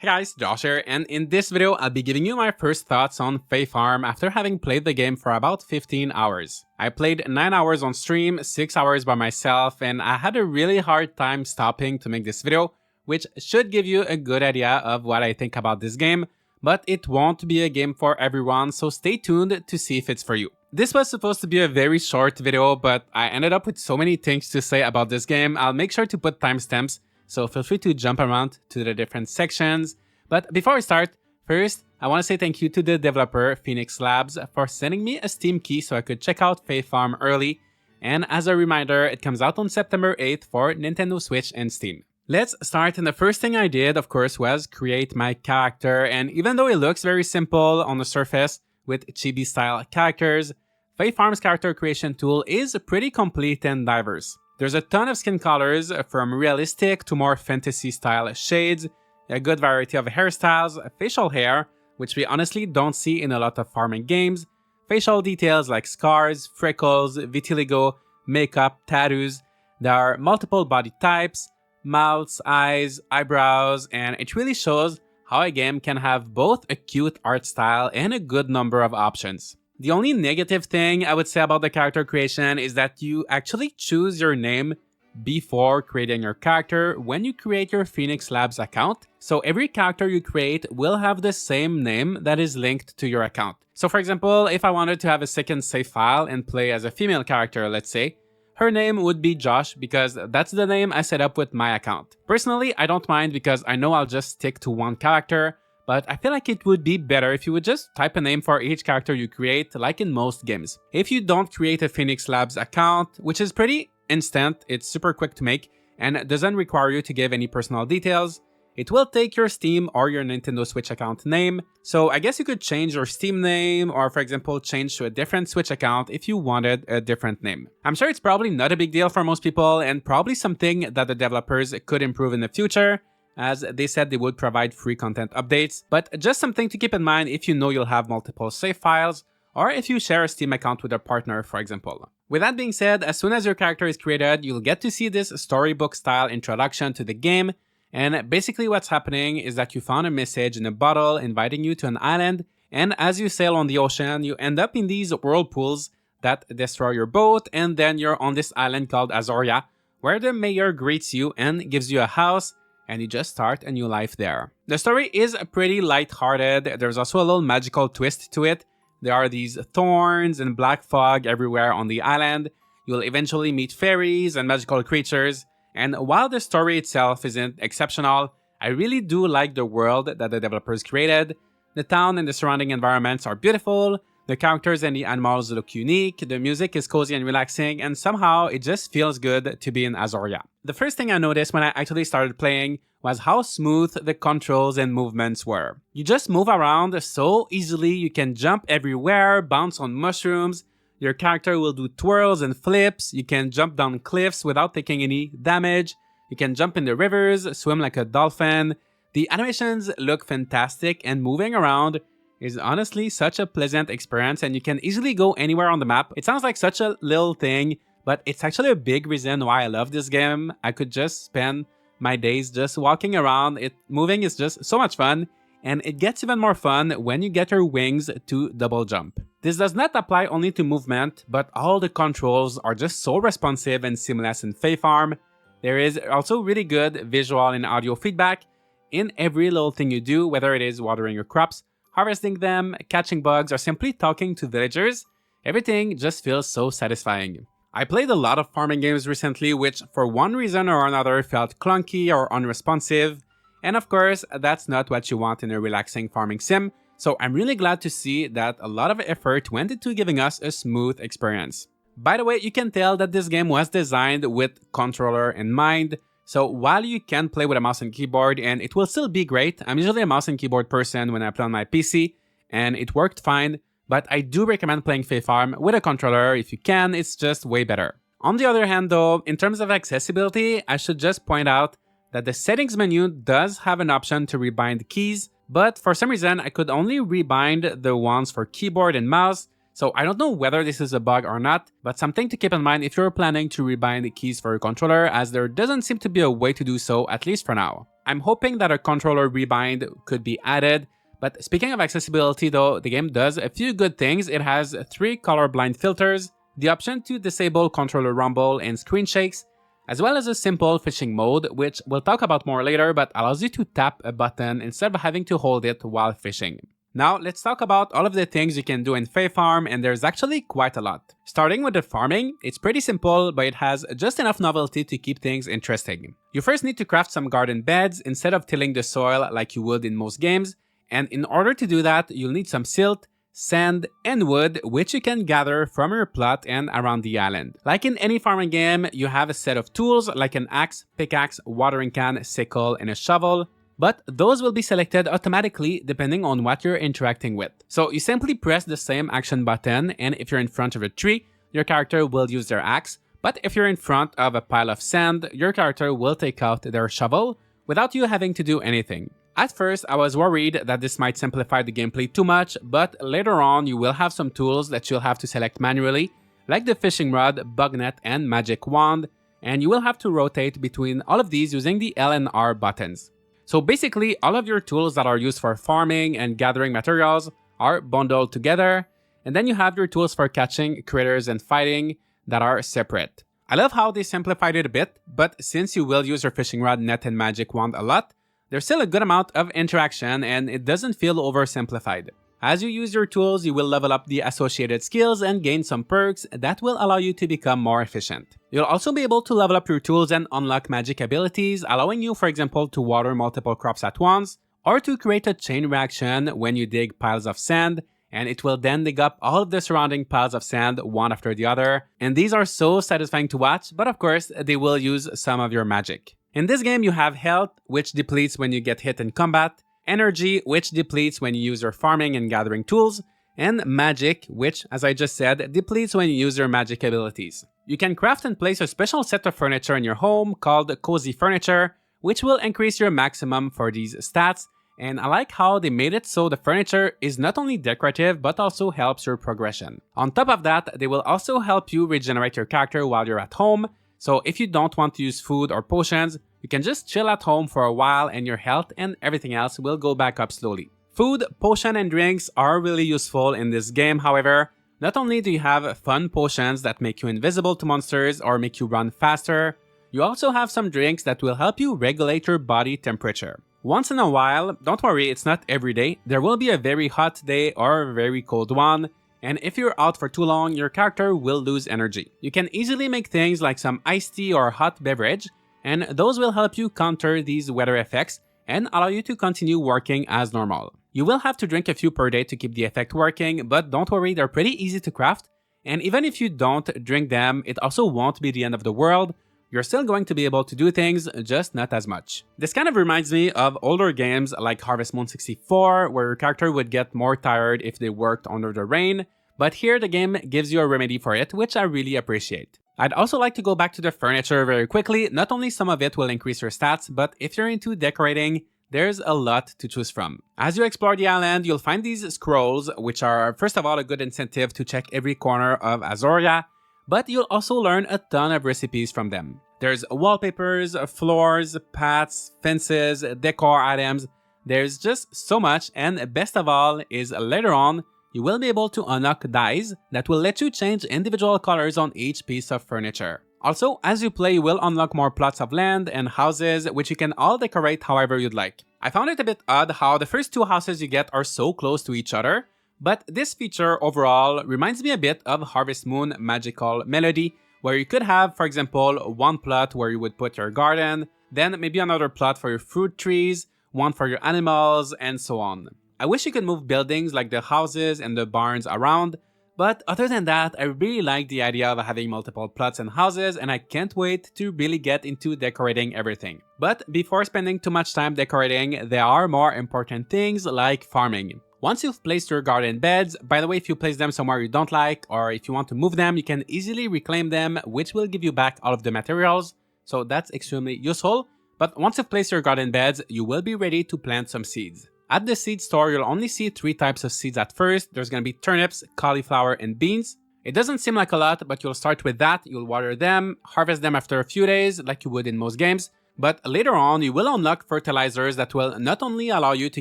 Hey guys, Josh here, and in this video I'll be giving you my first thoughts on Fae Farm after having played the game for about 15 hours. I played 9 hours on stream, 6 hours by myself, and I had a really hard time stopping to make this video, which should give you a good idea of what I think about this game, but it won't be a game for everyone, so stay tuned to see if it's for you. This was supposed to be a very short video, but I ended up with so many things to say about this game. I'll make sure to put timestamps, so feel free to jump around to the different sections. But before we start, first, I want to say thank you to the developer Phoenix Labs for sending me a Steam key so I could check out Fae Farm early. And as a reminder, it comes out on September 8th for Nintendo Switch and Steam. Let's start, and the first thing I did, of course, was create my character. And even though it looks very simple on the surface with chibi-style characters, Fae Farm's character creation tool is pretty complete and diverse. There's a ton of skin colors, from realistic to more fantasy-style shades, a good variety of hairstyles, facial hair, which we honestly don't see in a lot of farming games, facial details like scars, freckles, vitiligo, makeup, tattoos. There are multiple body types, mouths, eyes, eyebrows, and it really shows how a game can have both a cute art style and a good number of options. The only negative thing I would say about the character creation is that you actually choose your name before creating your character when you create your Phoenix Labs account. So every character you create will have the same name that is linked to your account. So for example, if I wanted to have a second save file and play as a female character, let's say, her name would be Josh because that's the name I set up with my account. Personally, I don't mind because I know I'll just stick to one character, but I feel like it would be better if you would just type a name for each character you create, like in most games. If you don't create a Phoenix Labs account, which is pretty instant, it's super quick to make, and doesn't require you to give any personal details, it will take your Steam or your Nintendo Switch account name. So I guess you could change your Steam name, or for example change to a different Switch account if you wanted a different name. I'm sure it's probably not a big deal for most people, and probably something that the developers could improve in the future, as they said they would provide free content updates, but just something to keep in mind if you know you'll have multiple save files, or if you share a Steam account with a partner, for example. With that being said, as soon as your character is created, you'll get to see this storybook-style introduction to the game, and basically what's happening is that you found a message in a bottle inviting you to an island, and as you sail on the ocean, you end up in these whirlpools that destroy your boat, and then you're on this island called Azoria, where the mayor greets you and gives you a house, and you just start a new life there. The story is pretty lighthearted. There's also a little magical twist to it. There are these thorns and black fog everywhere on the island. You'll eventually meet fairies and magical creatures. And while the story itself isn't exceptional, I really do like the world that the developers created. The town and the surrounding environments are beautiful. The characters and the animals look unique. The music is cozy and relaxing, and somehow it just feels good to be in Azoria. The first thing I noticed when I actually started playing was how smooth the controls and movements were. You just move around so easily, you can jump everywhere, bounce on mushrooms, your character will do twirls and flips, you can jump down cliffs without taking any damage, you can jump in the rivers, swim like a dolphin. The animations look fantastic, and moving around is honestly such a pleasant experience, and you can easily go anywhere on the map. It sounds like such a little thing, but it's actually a big reason why I love this game. I could just spend my days just walking around. Moving is just so much fun, and it gets even more fun when you get your wings to double jump. This does not apply only to movement, but all the controls are just so responsive and seamless in Fae Farm. There is also really good visual and audio feedback in every little thing you do, whether it is watering your crops, harvesting them, catching bugs, or simply talking to villagers. Everything just feels so satisfying. I played a lot of farming games recently, which for one reason or another felt clunky or unresponsive, and of course that's not what you want in a relaxing farming sim, so I'm really glad to see that a lot of effort went into giving us a smooth experience. By the way, you can tell that this game was designed with controller in mind, so while you can play with a mouse and keyboard and it will still be great, I'm usually a mouse and keyboard person when I play on my PC, and it worked fine, but I do recommend playing Fae Farm with a controller if you can. It's just way better. On the other hand though, in terms of accessibility, I should just point out that the settings menu does have an option to rebind keys, but for some reason I could only rebind the ones for keyboard and mouse, So I don't know whether this is a bug or not, but something to keep in mind if you're planning to rebind the keys for your controller, as there doesn't seem to be a way to do so, at least for now. I'm hoping that a controller rebind could be added, but speaking of accessibility though, the game does a few good things. It has 3 colorblind filters, the option to disable controller rumble and screen shakes, as well as a simple fishing mode, which we'll talk about more later, but allows you to tap a button instead of having to hold it while fishing. Now let's talk about all of the things you can do in Fae Farm, and there's actually quite a lot. Starting with the farming, it's pretty simple, but it has just enough novelty to keep things interesting. You first need to craft some garden beds instead of tilling the soil like you would in most games, and in order to do that, you'll need some silt, sand, and wood, which you can gather from your plot and around the island. Like in any farming game, you have a set of tools like an axe, pickaxe, watering can, sickle, and a shovel, but those will be selected automatically depending on what you're interacting with. So you simply press the same action button, and if you're in front of a tree, your character will use their axe, but if you're in front of a pile of sand, your character will take out their shovel without you having to do anything. At first, I was worried that this might simplify the gameplay too much, but later on you will have some tools that you'll have to select manually, like the fishing rod, bug net, and magic wand, and you will have to rotate between all of these using the L and R buttons. So basically, all of your tools that are used for farming and gathering materials are bundled together, and then you have your tools for catching critters and fighting that are separate. I love how they simplified it a bit, but since you will use your fishing rod, net, and magic wand a lot, there's still a good amount of interaction and it doesn't feel oversimplified. As you use your tools, you will level up the associated skills and gain some perks that will allow you to become more efficient. You'll also be able to level up your tools and unlock magic abilities, allowing you, for example, to water multiple crops at once, or to create a chain reaction when you dig piles of sand, and it will then dig up all of the surrounding piles of sand one after the other. And these are so satisfying to watch, but of course, they will use some of your magic. In this game, you have health, which depletes when you get hit in combat, energy, which depletes when you use your farming and gathering tools, and magic, which, as I just said, depletes when you use your magic abilities. You can craft and place a special set of furniture in your home called Cozy Furniture, which will increase your maximum for these stats, and I like how they made it so the furniture is not only decorative but also helps your progression. On top of that, they will also help you regenerate your character while you're at home, so if you don't want to use food or potions, you can just chill at home for a while and your health and everything else will go back up slowly. Food, potion, and drinks are really useful in this game, however. Not only do you have fun potions that make you invisible to monsters or make you run faster, you also have some drinks that will help you regulate your body temperature. Once in a while, don't worry, it's not every day, there will be a very hot day or a very cold one, and if you're out for too long, your character will lose energy. You can easily make things like some iced tea or hot beverage, and those will help you counter these weather effects and allow you to continue working as normal. You will have to drink a few per day to keep the effect working, but don't worry, they're pretty easy to craft, and even if you don't drink them, it also won't be the end of the world. You're still going to be able to do things, just not as much. This kind of reminds me of older games like Harvest Moon 64, where your character would get more tired if they worked under the rain, but here the game gives you a remedy for it, which I really appreciate. I'd also like to go back to the furniture very quickly. Not only some of it will increase your stats, but if you're into decorating, there's a lot to choose from. As you explore the island, you'll find these scrolls, which are first of all a good incentive to check every corner of Azoria, but you'll also learn a ton of recipes from them. There's wallpapers, floors, paths, fences, decor items. There's just so much, and best of all is later on, you will be able to unlock dyes that will let you change individual colors on each piece of furniture. Also, as you play, you will unlock more plots of land and houses, which you can all decorate however you'd like. I found it a bit odd how the first 2 houses you get are so close to each other, but this feature overall reminds me a bit of Harvest Moon Magical Melody, where you could have, for example, one plot where you would put your garden, then maybe another plot for your fruit trees, one for your animals, and so on. I wish you could move buildings like the houses and the barns around, but other than that, I really like the idea of having multiple plots and houses, and I can't wait to really get into decorating everything. But before spending too much time decorating, there are more important things like farming. Once you've placed your garden beds, by the way, if you place them somewhere you don't like, or if you want to move them, you can easily reclaim them, which will give you back all of the materials, so that's extremely useful. But once you've placed your garden beds, you will be ready to plant some seeds. At the seed store, you'll only see 3 types of seeds at first. There's gonna be turnips, cauliflower, and beans. It doesn't seem like a lot, but you'll start with that, you'll water them, harvest them after a few days, like you would in most games. But later on, you will unlock fertilizers that will not only allow you to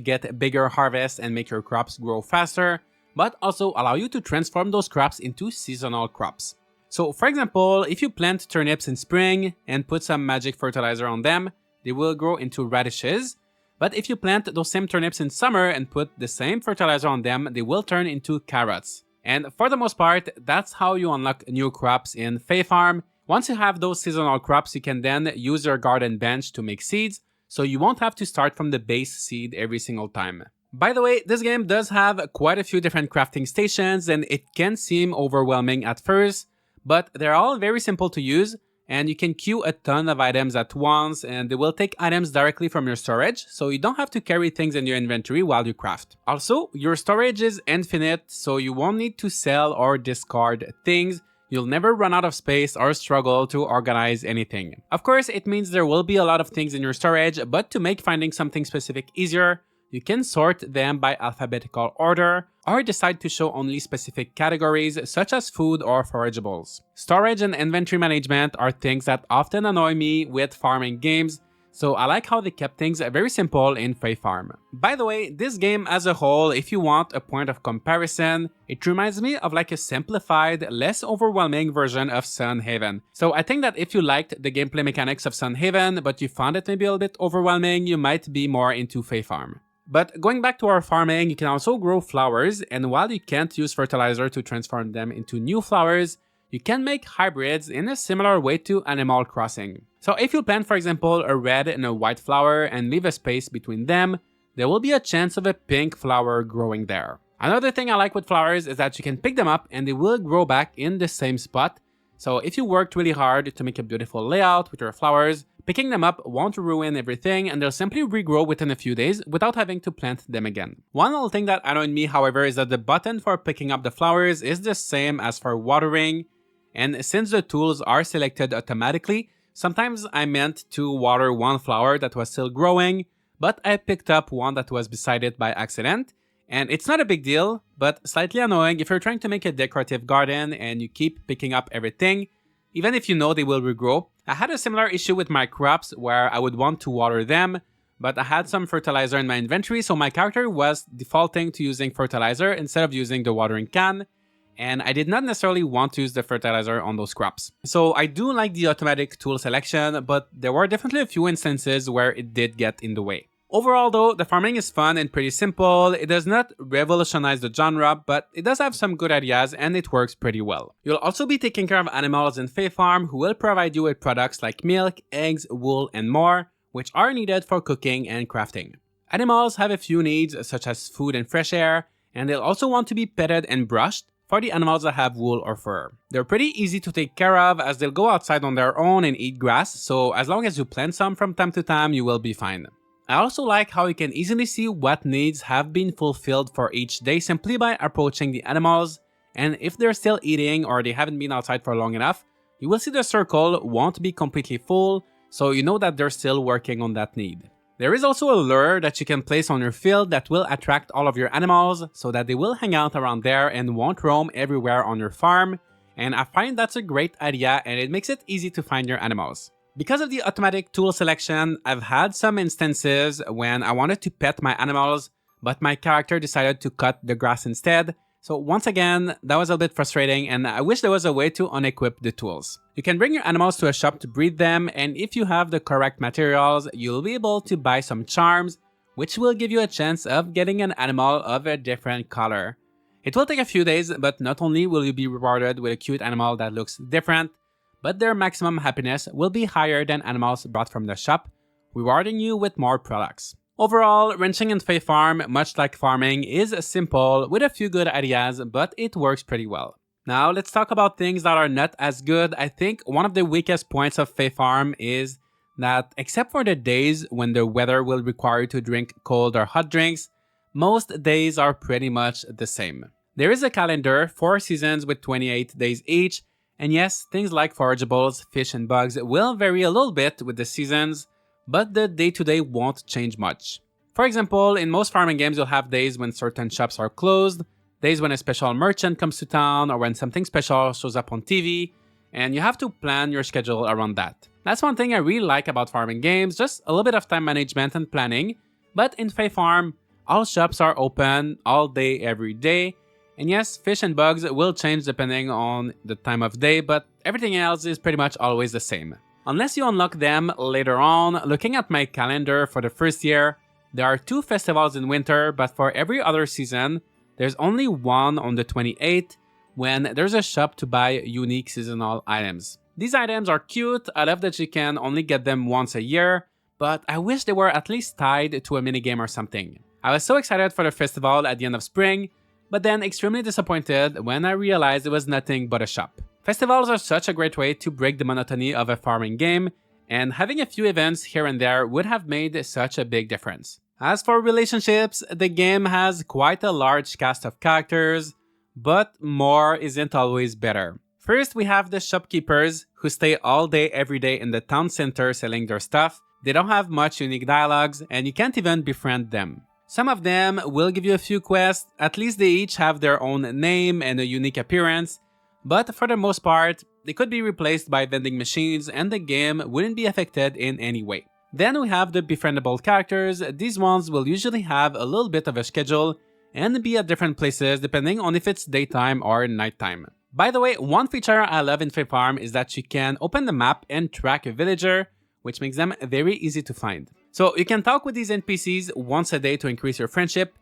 get bigger harvests and make your crops grow faster, but also allow you to transform those crops into seasonal crops. So for example, if you plant turnips in spring and put some magic fertilizer on them, they will grow into radishes. But if you plant those same turnips in summer and put the same fertilizer on them, they will turn into carrots. And for the most part, that's how you unlock new crops in Fae Farm. Once you have those seasonal crops, you can then use your garden bench to make seeds, so you won't have to start from the base seed every single time. By the way, this game does have quite a few different crafting stations, and it can seem overwhelming at first, but they're all very simple to use, and you can queue a ton of items at once, and they will take items directly from your storage, so you don't have to carry things in your inventory while you craft. Also, your storage is infinite, so you won't need to sell or discard things. You'll never run out of space or struggle to organize anything. Of course, it means there will be a lot of things in your storage, but to make finding something specific easier, you can sort them by alphabetical order, or decide to show only specific categories such as food or forageables. Storage and inventory management are things that often annoy me with farming games, so I like how they kept things very simple in Fae Farm. By the way, this game as a whole, if you want a point of comparison, it reminds me of like a simplified, less overwhelming version of Sun Haven. So I think that if you liked the gameplay mechanics of Sun Haven, but you found it maybe a little bit overwhelming, you might be more into Fae Farm. But going back to our farming, you can also grow flowers, and while you can't use fertilizer to transform them into new flowers, you can make hybrids in a similar way to Animal Crossing. So if you plant, for example, a red and a white flower and leave a space between them, there will be a chance of a pink flower growing there. Another thing I like with flowers is that you can pick them up and they will grow back in the same spot. So if you worked really hard to make a beautiful layout with your flowers, picking them up won't ruin everything and they'll simply regrow within a few days without having to plant them again. One little thing that annoyed me, however, is that the button for picking up the flowers is the same as for watering, and since the tools are selected automatically, sometimes I meant to water one flower that was still growing, but I picked up one that was beside it by accident. And it's not a big deal, but slightly annoying if you're trying to make a decorative garden and you keep picking up everything, even if you know they will regrow. I had a similar issue with my crops where I would want to water them, but I had some fertilizer in my inventory, so my character was defaulting to using fertilizer instead of using the watering can, and I did not necessarily want to use the fertilizer on those crops. So I do like the automatic tool selection, but there were definitely a few instances where it did get in the way. Overall though, the farming is fun and pretty simple. It does not revolutionize the genre, but it does have some good ideas and it works pretty well. You'll also be taking care of animals in Fae Farm who will provide you with products like milk, eggs, wool, and more, which are needed for cooking and crafting. Animals have a few needs such as food and fresh air, and they'll also want to be petted and brushed for the animals that have wool or fur. They're pretty easy to take care of as they'll go outside on their own and eat grass, so as long as you plant some from time to time, you will be fine. I also like how you can easily see what needs have been fulfilled for each day simply by approaching the animals, and if they're still eating or they haven't been outside for long enough, you will see the circle won't be completely full, so you know that they're still working on that need. There is also a lure that you can place on your field that will attract all of your animals so that they will hang out around there and won't roam everywhere on your farm, and I find that's a great idea and it makes it easy to find your animals. Because of the automatic tool selection, I've had some instances when I wanted to pet my animals, but my character decided to cut the grass instead. So once again, that was a bit frustrating and I wish there was a way to unequip the tools. You can bring your animals to a shop to breed them, and if you have the correct materials, you'll be able to buy some charms, which will give you a chance of getting an animal of a different color. It will take a few days, but not only will you be rewarded with a cute animal that looks different, but their maximum happiness will be higher than animals brought from the shop, rewarding you with more products. Overall, ranching in Fae Farm, much like farming, is simple with a few good ideas, but it works pretty well. Now let's talk about things that are not as good. I think one of the weakest points of Fae Farm is that except for the days when the weather will require you to drink cold or hot drinks, most days are pretty much the same. There is a calendar, 4 seasons with 28 days each, and yes, things like forageables, fish and bugs will vary a little bit with the seasons, but the day-to-day won't change much. For example, in most farming games, you'll have days when certain shops are closed, days when a special merchant comes to town, or when something special shows up on TV, and you have to plan your schedule around that. That's one thing I really like about farming games, just a little bit of time management and planning. But in Fae Farm, all shops are open all day, every day. And yes, fish and bugs will change depending on the time of day, but everything else is pretty much always the same. Unless you unlock them later on, looking at my calendar for the first year, there are 2 festivals in winter, but for every other season, there's only one on the 28th, when there's a shop to buy unique seasonal items. These items are cute, I love that you can only get them once a year, but I wish they were at least tied to a minigame or something. I was so excited for the festival at the end of spring, but then extremely disappointed when I realized it was nothing but a shop. Festivals are such a great way to break the monotony of a farming game, and having a few events here and there would have made such a big difference. As for relationships, the game has quite a large cast of characters, but more isn't always better. First, we have the shopkeepers, who stay all day every day in the town center selling their stuff. They don't have much unique dialogues, and you can't even befriend them. Some of them will give you a few quests, at least they each have their own name and a unique appearance, but for the most part, they could be replaced by vending machines and the game wouldn't be affected in any way. Then we have the befriendable characters. These ones will usually have a little bit of a schedule and be at different places depending on if it's daytime or nighttime. By the way, one feature I love in Fae Farm is that you can open the map and track a villager, which makes them very easy to find. So you can talk with these NPCs once a day to increase your friendship.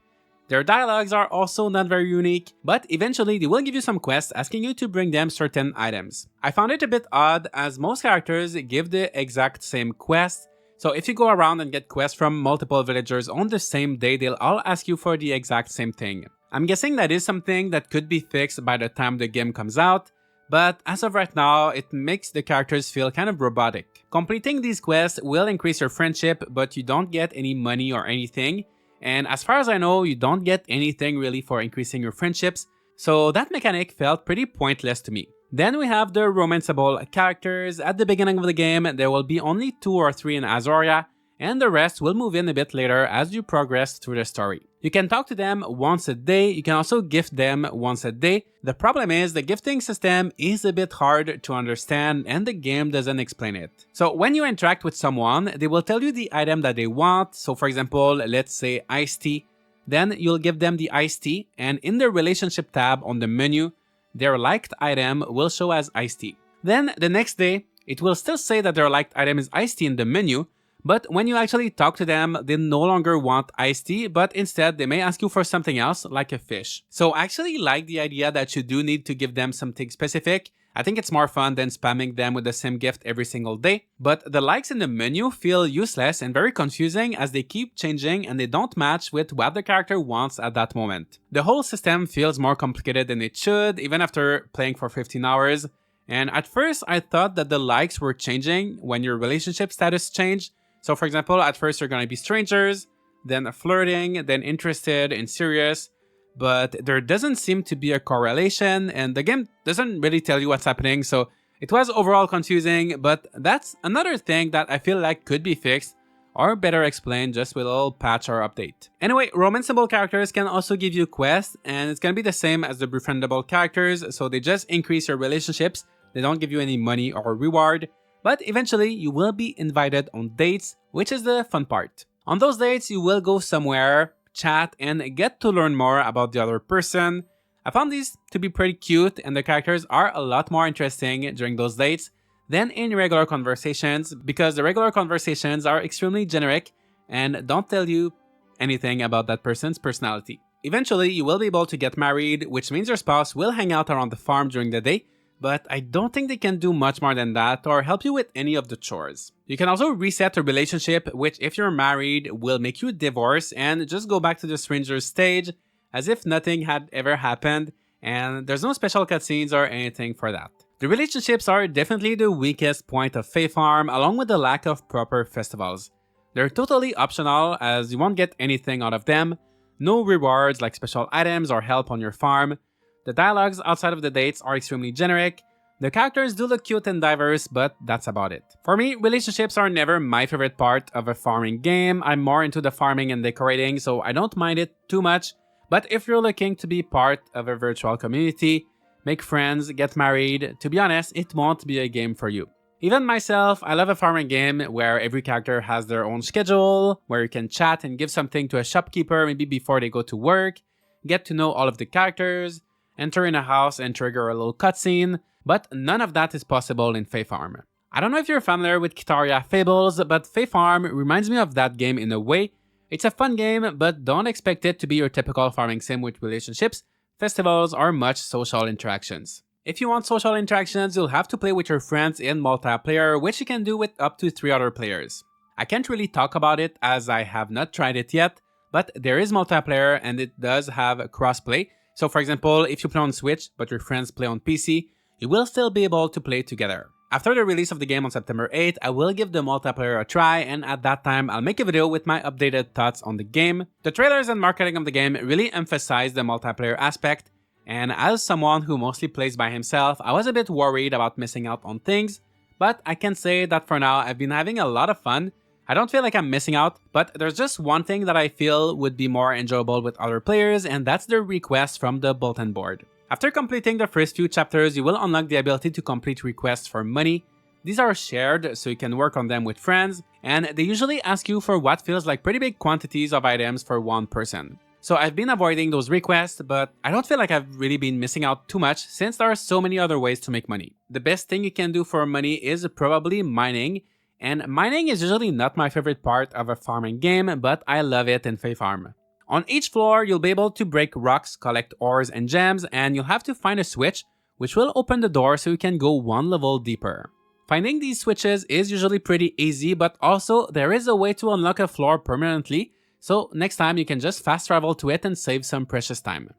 Their dialogues are also not very unique, but eventually they will give you some quests asking you to bring them certain items. I found it a bit odd as most characters give the exact same quest, so if you go around and get quests from multiple villagers on the same day, they'll all ask you for the exact same thing. I'm guessing that is something that could be fixed by the time the game comes out, but as of right now, it makes the characters feel kind of robotic. Completing these quests will increase your friendship, but you don't get any money or anything. And as far as I know, you don't get anything really for increasing your friendships, so that mechanic felt pretty pointless to me. Then we have the romanceable characters. At the beginning of the game, there will be only 2 or 3 in Azoria, and the rest will move in a bit later as you progress through the story. You can talk to them once a day, you can also gift them once a day. The problem is the gifting system is a bit hard to understand and the game doesn't explain it. So when you interact with someone, they will tell you the item that they want. So for example, let's say iced tea. Then you'll give them the iced tea, and in the relationship tab on the menu, their liked item will show as iced tea. Then the next day, it will still say that their liked item is iced tea in the menu, but when you actually talk to them, they no longer want iced tea, but instead they may ask you for something else, like a fish. So I actually like the idea that you do need to give them something specific. I think it's more fun than spamming them with the same gift every single day. But the likes in the menu feel useless and very confusing as they keep changing and they don't match with what the character wants at that moment. The whole system feels more complicated than it should, even after playing for 15 hours. And at first, I thought that the likes were changing when your relationship status changed. So for example, at first you're going to be strangers, then flirting, then interested and serious, but there doesn't seem to be a correlation and the game doesn't really tell you what's happening, so it was overall confusing, but that's another thing that I feel like could be fixed or better explained just with a little patch or update. Anyway, romanceable characters can also give you quests and it's going to be the same as the befriendable characters, so they just increase your relationships, they don't give you any money or reward. But eventually, you will be invited on dates, which is the fun part. On those dates, you will go somewhere, chat, and get to learn more about the other person. I found these to be pretty cute, and the characters are a lot more interesting during those dates than in regular conversations, because the regular conversations are extremely generic and don't tell you anything about that person's personality. Eventually, you will be able to get married, which means your spouse will hang out around the farm during the day, but I don't think they can do much more than that or help you with any of the chores. You can also reset a relationship, which if you're married will make you divorce and just go back to the stranger stage as if nothing had ever happened, and there's no special cutscenes or anything for that. The relationships are definitely the weakest point of Fae Farm, along with the lack of proper festivals. They're totally optional as you won't get anything out of them, no rewards like special items or help on your farm. The dialogues outside of the dates are extremely generic, The characters do look cute and diverse, but that's about it. For me, relationships are never my favorite part of a farming game. I'm more into the farming and decorating, so I don't mind it too much. But if you're looking to be part of a virtual community, make friends, get married, to be honest, it won't be a game for you. Even myself, I love a farming game where every character has their own schedule, where you can chat and give something to a shopkeeper maybe before they go to work, get to know all of the characters, enter in a house and trigger a little cutscene, but none of that is possible in Fae Farm. I don't know if you're familiar with Kitaria Fables, but Fae Farm reminds me of that game in a way. It's a fun game, but don't expect it to be your typical farming sim with relationships, festivals, or much social interactions. If you want social interactions, you'll have to play with your friends in multiplayer, which you can do with up to 3 other players. I can't really talk about it as I have not tried it yet, but there is multiplayer and it does have crossplay. So for example, if you play on Switch but your friends play on PC, you will still be able to play together. After the release of the game on September 8th, I will give the multiplayer a try, and at that time, I'll make a video with my updated thoughts on the game. The trailers and marketing of the game really emphasize the multiplayer aspect, and as someone who mostly plays by himself, I was a bit worried about missing out on things, but I can say that for now, I've been having a lot of fun. I don't feel like I'm missing out, but there's just one thing that I feel would be more enjoyable with other players, and that's the request from the bulletin board. After completing the first few chapters, you will unlock the ability to complete requests for money. These are shared, so you can work on them with friends, and they usually ask you for what feels like pretty big quantities of items for one person. So I've been avoiding those requests, but I don't feel like I've really been missing out too much since there are so many other ways to make money. The best thing you can do for money is probably mining, and mining is usually not my favorite part of a farming game, but I love it in Fae Farm. On each floor, you'll be able to break rocks, collect ores and gems, and you'll have to find a switch, which will open the door so you can go one level deeper. Finding these switches is usually pretty easy, but also there is a way to unlock a floor permanently, so next time you can just fast travel to it and save some precious time.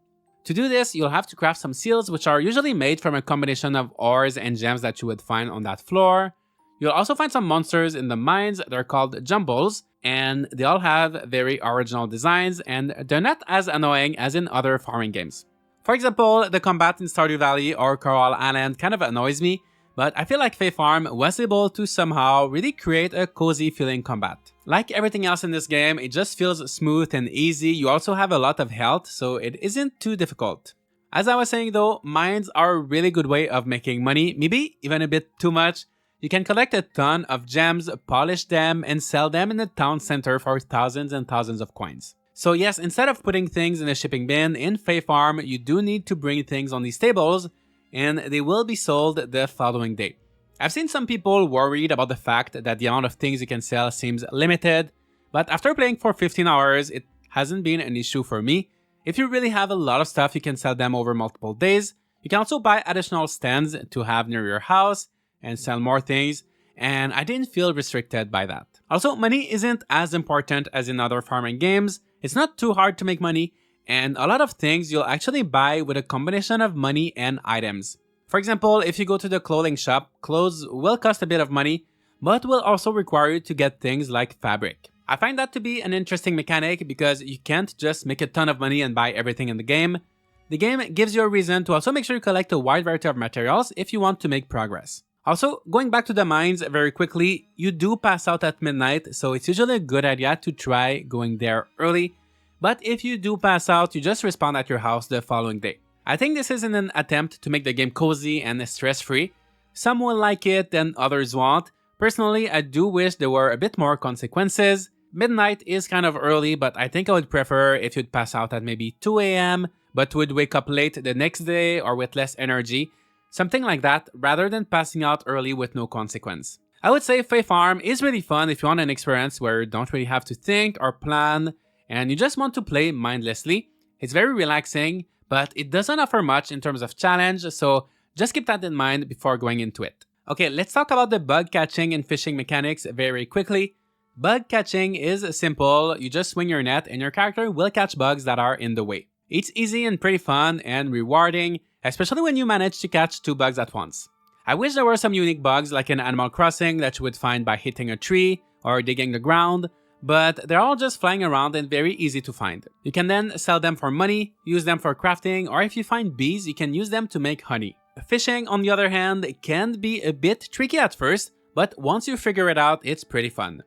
To do this, you'll have to craft some seals, which are usually made from a combination of ores and gems that you would find on that floor. You'll also find some monsters in the mines. They're called jumbles, and they all have very original designs, and they're not as annoying as in other farming games. For example, the combat in Stardew Valley or Coral Island kind of annoys me, but I feel like Fae Farm was able to somehow really create a cozy feeling combat. Like everything else in this game, it just feels smooth and easy. You also have a lot of health, so it isn't too difficult. As I was saying though, mines are a really good way of making money, maybe even a bit too much. You can collect a ton of gems, polish them, and sell them in the town center for thousands and thousands of coins. So yes, instead of putting things in a shipping bin, in Fae Farm, you do need to bring things on these tables, and they will be sold the following day. I've seen some people worried about the fact that the amount of things you can sell seems limited, but after playing for 15 hours, it hasn't been an issue for me. If you really have a lot of stuff, you can sell them over multiple days. You can also buy additional stands to have near your house, and sell more things, and I didn't feel restricted by that. Also, money isn't as important as in other farming games. It's not too hard to make money, and a lot of things you'll actually buy with a combination of money and items. For example, if you go to the clothing shop, clothes will cost a bit of money, but will also require you to get things like fabric. I find that to be an interesting mechanic because you can't just make a ton of money and buy everything in the game. The game gives you a reason to also make sure you collect a wide variety of materials if you want to make progress. Also, going back to the mines very quickly, you do pass out at midnight, so it's usually a good idea to try going there early. But if you do pass out, you just respawn at your house the following day. I think this is in an attempt to make the game cozy and stress-free. Some will like it and others won't. Personally, I do wish there were a bit more consequences. Midnight is kind of early, but I think I would prefer if you'd pass out at maybe 2 AM, but would wake up late the next day or with less energy. Something like that, rather than passing out early with no consequence. I would say Fae Farm is really fun if you want an experience where you don't really have to think or plan, and you just want to play mindlessly. It's very relaxing, but it doesn't offer much in terms of challenge, so just keep that in mind before going into it. Okay, let's talk about the bug catching and fishing mechanics very quickly. Bug catching is simple. You just swing your net and your character will catch bugs that are in the way. It's easy and pretty fun and rewarding, especially when you manage to catch 2 bugs at once. I wish there were some unique bugs like in Animal Crossing that you would find by hitting a tree or digging the ground, but they're all just flying around and very easy to find. You can then sell them for money, use them for crafting, or if you find bees, you can use them to make honey. Fishing, on the other hand, can be a bit tricky at first, but once you figure it out, it's pretty fun.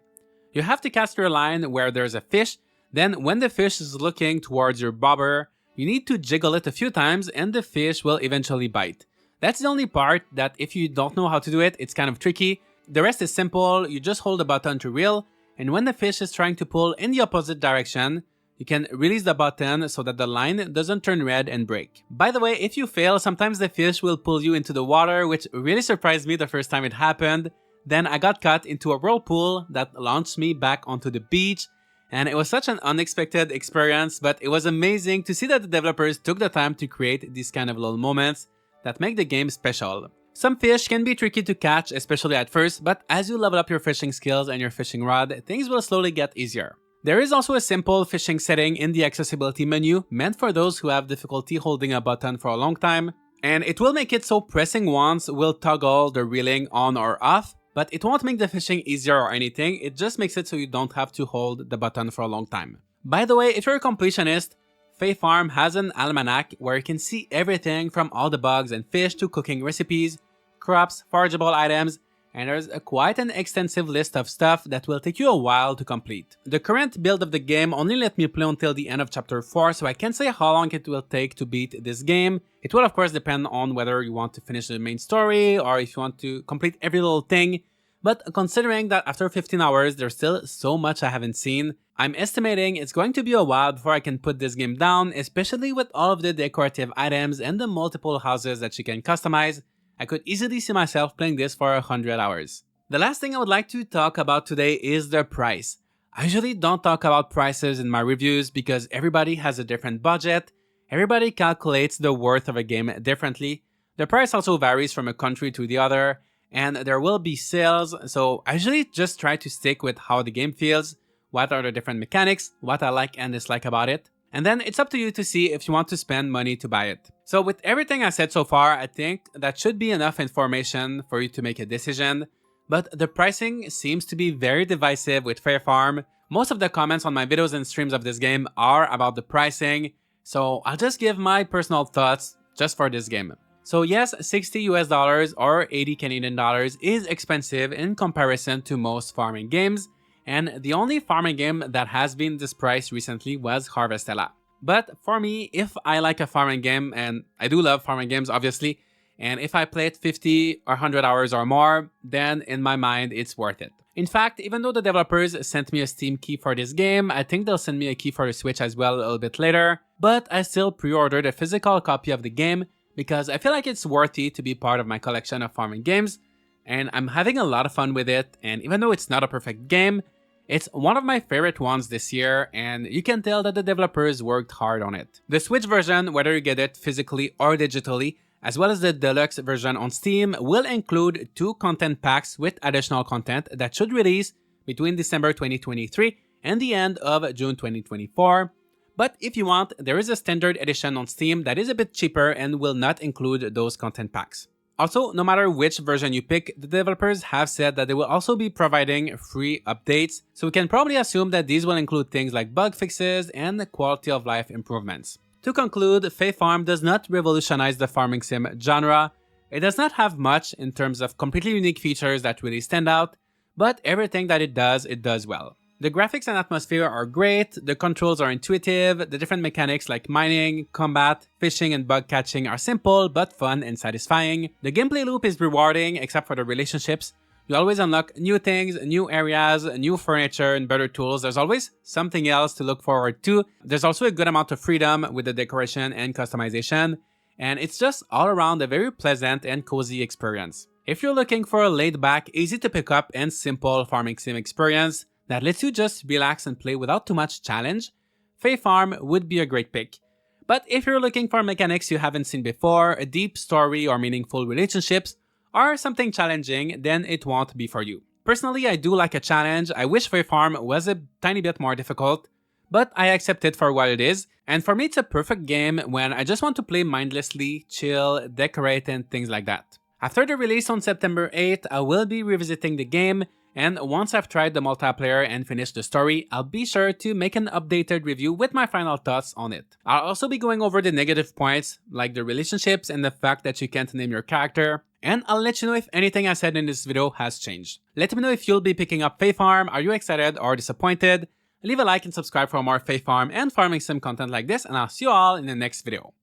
You have to cast your line where there's a fish, then when the fish is looking towards your bobber, you need to jiggle it a few times and the fish will eventually bite. That's the only part that if you don't know how to do it, it's kind of tricky. The rest is simple, you just hold the button to reel, and when the fish is trying to pull in the opposite direction, you can release the button so that the line doesn't turn red and break. By the way, if you fail, sometimes the fish will pull you into the water, which really surprised me the first time it happened. Then I got caught into a whirlpool that launched me back onto the beach, and it was such an unexpected experience, but it was amazing to see that the developers took the time to create these kind of little moments that make the game special. Some fish can be tricky to catch, especially at first, but as you level up your fishing skills and your fishing rod, things will slowly get easier. There is also a simple fishing setting in the accessibility menu meant for those who have difficulty holding a button for a long time, and it will make it so pressing once will toggle the reeling on or off, but it won't make the fishing easier or anything, it just makes it so you don't have to hold the button for a long time. By the way, if you're a completionist, Fae Farm has an almanac where you can see everything from all the bugs and fish to cooking recipes, crops, forageable items, and there's quite an extensive list of stuff that will take you a while to complete. The current build of the game only let me play until the end of chapter 4, so I can't say how long it will take to beat this game. It will of course depend on whether you want to finish the main story or if you want to complete every little thing, but considering that after 15 hours there's still so much I haven't seen, I'm estimating it's going to be a while before I can put this game down, especially with all of the decorative items and the multiple houses that you can customize. I could easily see myself playing this for 100 hours. The last thing I would like to talk about today is the price. I usually don't talk about prices in my reviews because everybody has a different budget, everybody calculates the worth of a game differently, the price also varies from a country to the other, and there will be sales, so I usually just try to stick with how the game feels, what are the different mechanics, what I like and dislike about it. And then it's up to you to see if you want to spend money to buy it. So with everything I said so far, I think that should be enough information for you to make a decision. But the pricing seems to be very divisive with Fae Farm. Most of the comments on my videos and streams of this game are about the pricing. So I'll just give my personal thoughts just for this game. So yes, $60 US or 80 Canadian dollars is expensive in comparison to most farming games. And the only farming game that has been this price recently was Harvestella. But for me, if I like a farming game, and I do love farming games obviously, and if I play it 50 or 100 hours or more, then in my mind it's worth it. In fact, even though the developers sent me a Steam key for this game, I think they'll send me a key for the Switch as well a little bit later, but I still pre-ordered a physical copy of the game because I feel like it's worthy to be part of my collection of farming games, and I'm having a lot of fun with it, and even though it's not a perfect game, it's one of my favorite ones this year, and you can tell that the developers worked hard on it. The Switch version, whether you get it physically or digitally, as well as the deluxe version on Steam, will include 2 content packs with additional content that should release between December 2023 and the end of June 2024. But if you want, there is a standard edition on Steam that is a bit cheaper and will not include those content packs. Also, no matter which version you pick, the developers have said that they will also be providing free updates, so we can probably assume that these will include things like bug fixes and quality of life improvements. To conclude, Fae Farm does not revolutionize the farming sim genre. It does not have much in terms of completely unique features that really stand out, but everything that it does well. The graphics and atmosphere are great, the controls are intuitive, the different mechanics like mining, combat, fishing and bug catching are simple but fun and satisfying. The gameplay loop is rewarding except for the relationships. You always unlock new things, new areas, new furniture and better tools. There's always something else to look forward to. There's also a good amount of freedom with the decoration and customization, and it's just all around a very pleasant and cozy experience. If you're looking for a laid-back, easy to pick up and simple farming sim experience that lets you just relax and play without too much challenge, Fae Farm would be a great pick. But if you're looking for mechanics you haven't seen before, a deep story or meaningful relationships, or something challenging, then it won't be for you. Personally, I do like a challenge. I wish Fae Farm was a tiny bit more difficult, but I accept it for what it is, and for me it's a perfect game when I just want to play mindlessly, chill, decorate and things like that. After the release on September 8th, I will be revisiting the game, And once I've tried the multiplayer and finished the story, I'll be sure to make an updated review with my final thoughts on it. I'll also be going over the negative points, like the relationships and the fact that you can't name your character, and I'll let you know if anything I said in this video has changed. Let me know if you'll be picking up Fae Farm, are you excited or disappointed? Leave a like and subscribe for more Fae Farm and farming sim content like this, and I'll see you all in the next video.